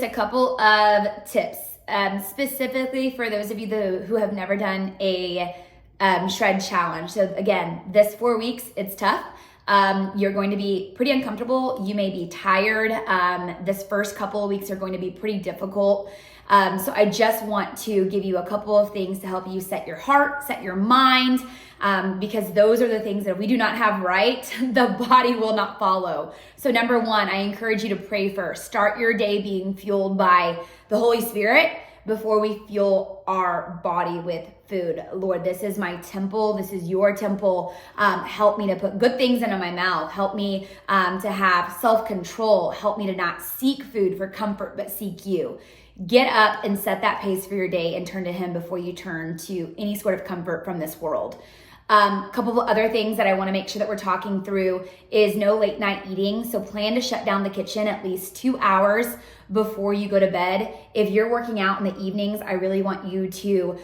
A couple of tips, specifically for those of you who have never done a shred challenge. So again, this 4 weeks, it's tough. You're going to be pretty uncomfortable. You may be tired. This first couple of weeks are going to be pretty difficult. So I just want to give you a couple of things to help you set your heart, set your mind, because those are the things that if we do not have right, the body will not follow. So number one, I encourage you to pray first. Start your day being fueled by the Holy Spirit before we fuel our body with food. Lord, this is my temple. This is your temple. Help me to put good things into my mouth. Help me to have self-control. Help me to not seek food for comfort, but seek you. Get up and set that pace for your day and turn to him before you turn to any sort of comfort from this world. A couple of other things that I want to make sure that we're talking through is no late night eating. So plan to shut down the kitchen at least 2 hours before you go to bed. If you're working out in the evenings, I really want you to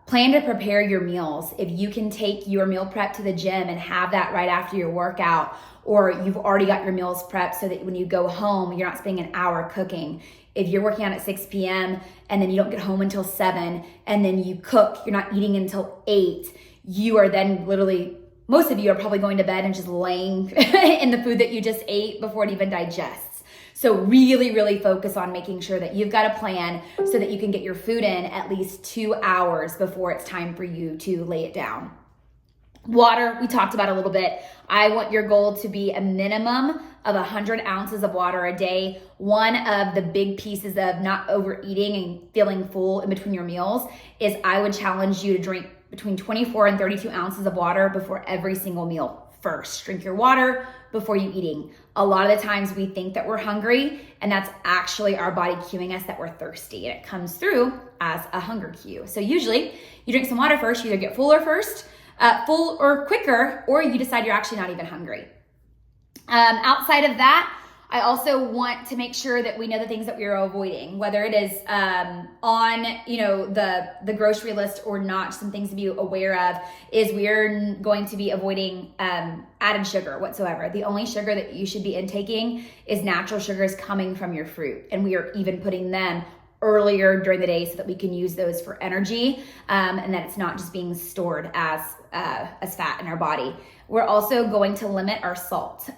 plan to prepare your meals. If you can take your meal prep to the gym and have that right after your workout, or you've already got your meals prepped so that when you go home, you're not spending an hour cooking. If you're working out at 6 p.m. and then you don't get home until 7 and then you cook, you're not eating until 8, you are then literally, most of you are probably going to bed and just laying in the food that you just ate before it even digests. So really, really focus on making sure that you've got a plan so that you can get your food in at least 2 hours before it's time for you to lay it down. Water, we talked about a little bit. I want your goal to be a minimum of 100 ounces of water a day. One of the big pieces of not overeating and feeling full in between your meals is I would challenge you to drink between 24 and 32 ounces of water before every single meal first. Drink your water before you eating. A lot of the times we think that we're hungry, and that's actually our body cueing us that we're thirsty, and it comes through as a hunger cue. So usually you drink some water first, you either get full or quicker, or you decide you're actually not even hungry. Outside of that, I also want to make sure that we know the things that we are avoiding, whether it is on the grocery list or not. Some things to be aware of is we're going to be avoiding added sugar whatsoever. The only sugar that you should be intaking is natural sugars coming from your fruit, and we are even putting them earlier during the day so that we can use those for energy, and that it's not just being stored as fat in our body. We're also going to limit our salt.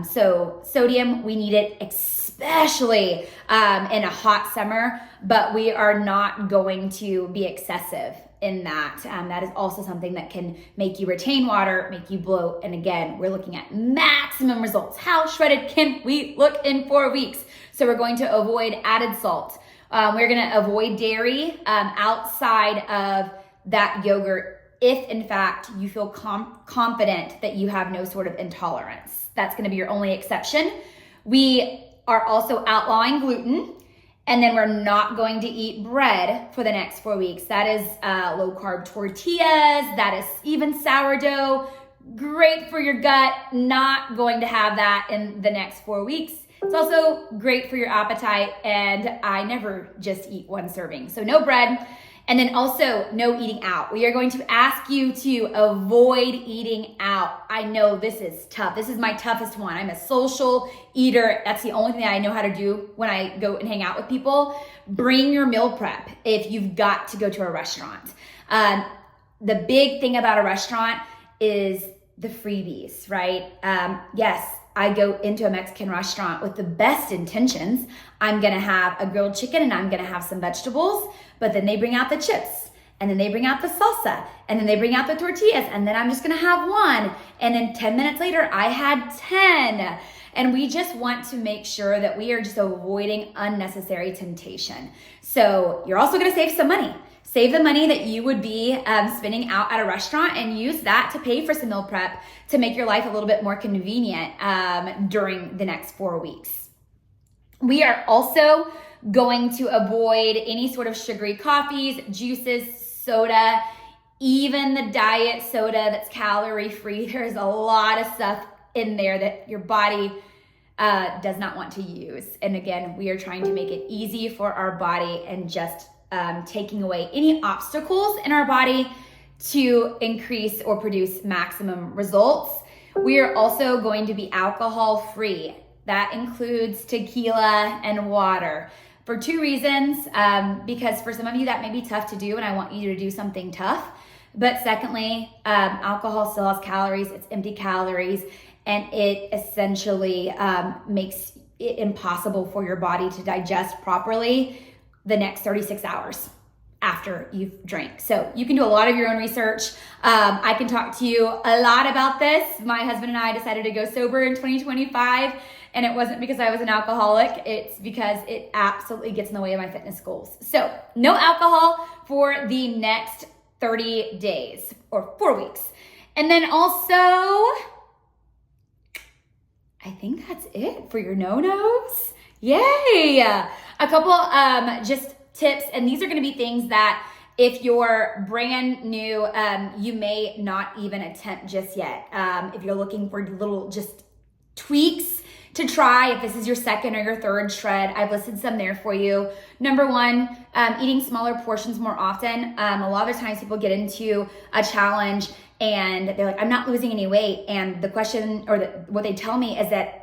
So sodium, we need it especially in a hot summer, but we are not going to be excessive in that. That is also something that can make you retain water, make you bloat. And again, we're looking at maximum results. How shredded can we look in 4 weeks? So we're going to avoid added salt. We're going to avoid dairy outside of that yogurt if, in fact, you feel confident that you have no sort of intolerance. That's going to be your only exception. We are also outlawing gluten, and then we're not going to eat bread for the next 4 weeks. That is low-carb tortillas. That is even sourdough. Great for your gut. Not going to have that in the next 4 weeks. It's also great for your appetite, and I never just eat one serving. So no bread, and then also no eating out. We are going to ask you to avoid eating out. I know this is tough. This is my toughest one. I'm a social eater. That's the only thing I know how to do when I go and hang out with people. Bring your meal prep if you've got to go to a restaurant. The big thing about a restaurant is the freebies, right? Yes, I go into a Mexican restaurant with the best intentions. I'm gonna have a grilled chicken and I'm gonna have some vegetables, but then they bring out the chips, and then they bring out the salsa, and then they bring out the tortillas, and then I'm just gonna have one. And then 10 minutes later, I had 10. And we just want to make sure that we are just avoiding unnecessary temptation. So you're also gonna save some money. Save the money that you would be spending out at a restaurant and use that to pay for some meal prep to make your life a little bit more convenient during the next 4 weeks. We are also going to avoid any sort of sugary coffees, juices, soda, even the diet soda that's calorie-free. There's a lot of stuff in there that your body does not want to use. And again, we are trying to make it easy for our body and just taking away any obstacles in our body to increase or produce maximum results. We are also going to be alcohol free. That includes tequila and water for two reasons. Because for some of you that may be tough to do and I want you to do something tough. But secondly, alcohol still has calories, it's empty calories, and it essentially makes it impossible for your body to digest properly the next 36 hours after you've drank. So you can do a lot of your own research. I can talk to you a lot about this. My husband and I decided to go sober in 2025, and it wasn't because I was an alcoholic. It's because it absolutely gets in the way of my fitness goals. So no alcohol for the next 30 days or 4 weeks. And then also, I think that's it for your no-nos. Yay! A couple just tips, and these are going to be things that if you're brand new, you may not even attempt just yet. If you're looking for little just tweaks to try, if this is your second or your third shred, I've listed some there for you. Number one, eating smaller portions more often. A lot of times people get into a challenge and they're like, I'm not losing any weight. And the question or what they tell me is that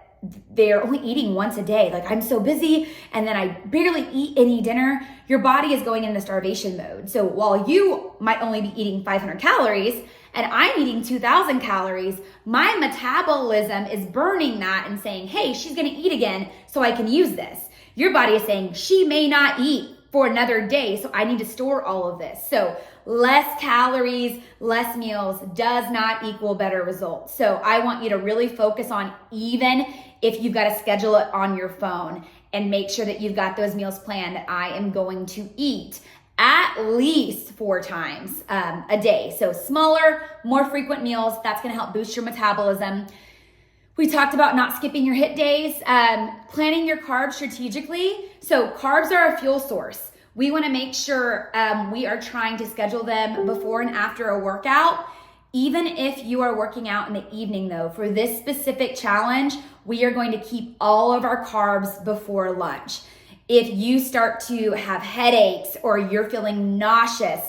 they're only eating once a day. Like, I'm so busy and then I barely eat any dinner. Your body is going into starvation mode. So while you might only be eating 500 calories and I'm eating 2,000 calories, my metabolism is burning that and saying, hey, she's gonna eat again so I can use this. Your body is saying she may not eat for another day, so I need to store all of this. So less calories, less meals does not equal better results. So I want you to really focus on, even if you've got to schedule it on your phone, and make sure that you've got those meals planned. I am going to eat at least 4 times a day. So smaller, more frequent meals, that's going to help boost your metabolism. We talked about not skipping your HIIT days, planning your carbs strategically. So carbs are a fuel source. We want to make sure we are trying to schedule them before and after a workout. Even if you are working out in the evening though, for this specific challenge, we are going to keep all of our carbs before lunch. If you start to have headaches or you're feeling nauseous,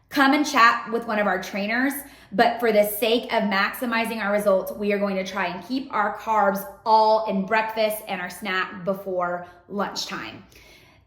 come and chat with one of our trainers. But for the sake of maximizing our results, we are going to try and keep our carbs all in breakfast and our snack before lunchtime.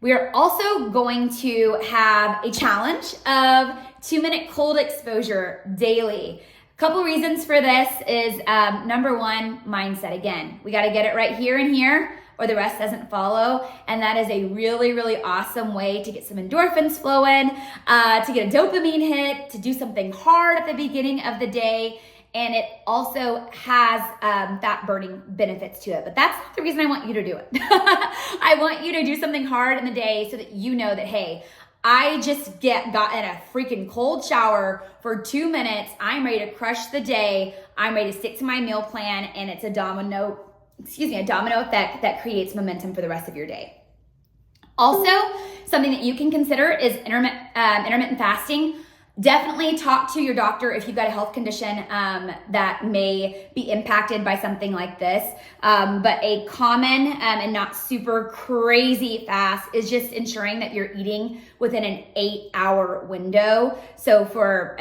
We are also going to have a challenge of 2-minute cold exposure daily. A couple reasons for this is number one, mindset. Again, we got to get it right here and here, or the rest doesn't follow. And that is a really, really awesome way to get some endorphins flowing, to get a dopamine hit, to do something hard at the beginning of the day. And it also has fat burning benefits to it. But that's not the reason I want you to do it. I want you to do something hard in the day so that you know that, hey, I just got in a freaking cold shower for 2 minutes. I'm ready to crush the day. I'm ready to stick to my meal plan, and it's a domino effect that creates momentum for the rest of your day. Also, something that you can consider is intermittent fasting. Definitely talk to your doctor if you've got a health condition that may be impacted by something like this. But a common and not super crazy fast is just ensuring that you're eating within an 8-hour window. So for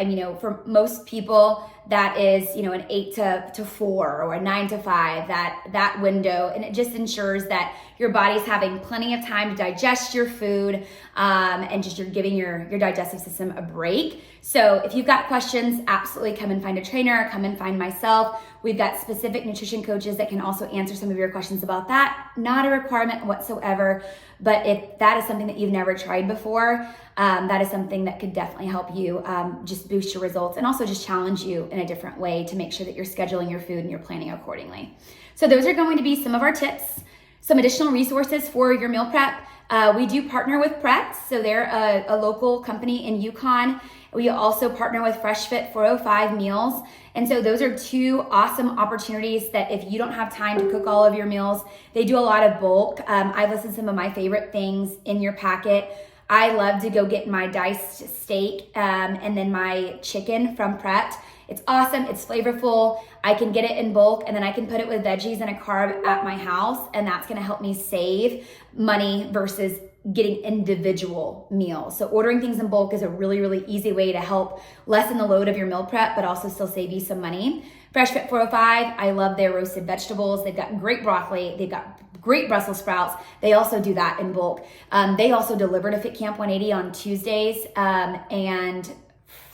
most people, that is, an 8 to 4 or a 9 to 5, that window. And it just ensures that your body's having plenty of time to digest your food, and just you're giving your digestive system a break. So if you've got questions, absolutely come and find a trainer, come and find myself. We've got specific nutrition coaches that can also answer some of your questions about that. Not a requirement whatsoever, but if that is something that you've never tried before, that is something that could definitely help you just boost your results and also just challenge you in a different way to make sure that you're scheduling your food and you're planning accordingly. So those are going to be some of our tips, some additional resources for your meal prep. We do partner with Pret, so they're a local company in Yukon. We also partner with Fresh Fit 405 Meals. And so those are 2 awesome opportunities that if you don't have time to cook all of your meals, they do a lot of bulk. I've listed some of my favorite things in your packet. I love to go get my diced steak and then my chicken from Pret. It's awesome, it's flavorful. I can get it in bulk and then I can put it with veggies and a carb at my house, and that's gonna help me save money versus getting individual meals. So ordering things in bulk is a really, really easy way to help lessen the load of your meal prep, but also still save you some money. Fresh Fit 405, I love their roasted vegetables. They've got great broccoli. They've got great Brussels sprouts. They also do that in bulk. They also deliver to Fit Camp 180 on Tuesdays and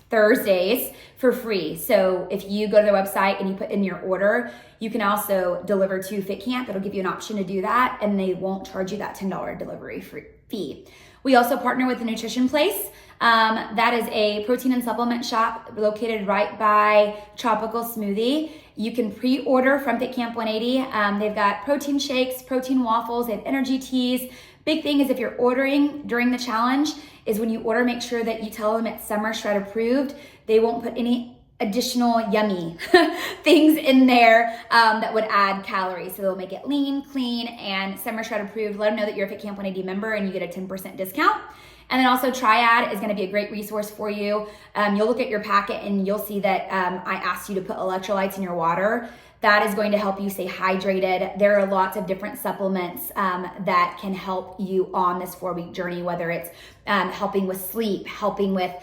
Thursdays for free. So if you go to their website and you put in your order, you can also deliver to Fit Camp. It'll give you an option to do that, and they won't charge you that $10 delivery fee. We also partner with the Nutrition Place. That is a protein and supplement shop located right by Tropical Smoothie. You can pre-order from Fit Camp 180. They've got protein shakes, protein waffles, they have energy teas. Big thing is if you're ordering during the challenge is when you order, make sure that you tell them it's Summer Shred approved. They won't put any additional yummy things in there that would add calories. So they'll make it lean, clean, and Summer Shred approved. Let them know that you're a Fit Camp 180 member and you get a 10% discount. And then also Triad is going to be a great resource for you. You'll look at your packet and you'll see that I asked you to put electrolytes in your water. That is going to help you stay hydrated. There are lots of different supplements that can help you on this 4-week journey, whether it's helping with sleep, helping with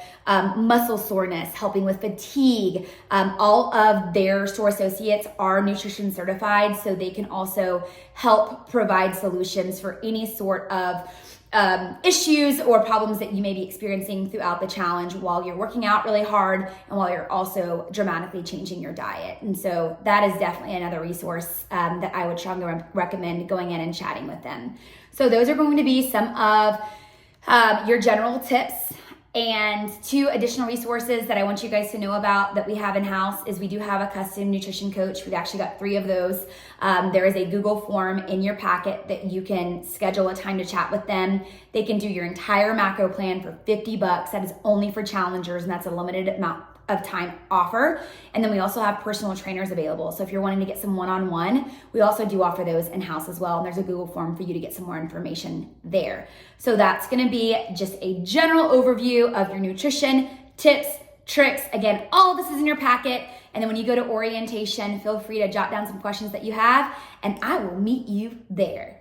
muscle soreness, helping with fatigue. All of their store associates are nutrition certified, so they can also help provide solutions for any sort of issues or problems that you may be experiencing throughout the challenge while you're working out really hard and while you're also dramatically changing your diet. And so that is definitely another resource that I would strongly recommend going in and chatting with them. So those are going to be some of your general tips. And 2 additional resources that I want you guys to know about that we have in-house is we do have a custom nutrition coach. We've actually got 3 of those. There is a Google form in your packet that you can schedule a time to chat with them. They can do your entire macro plan for $50. That is only for challengers, and that's a limited amount of time offer. And then we also have personal trainers available. So if you're wanting to get some one-on-one, we also do offer those in-house as well. And there's a Google form for you to get some more information there. So that's gonna be just a general overview of your nutrition, tips, tricks. Again, all of this is in your packet. And then when you go to orientation, feel free to jot down some questions that you have, and I will meet you there.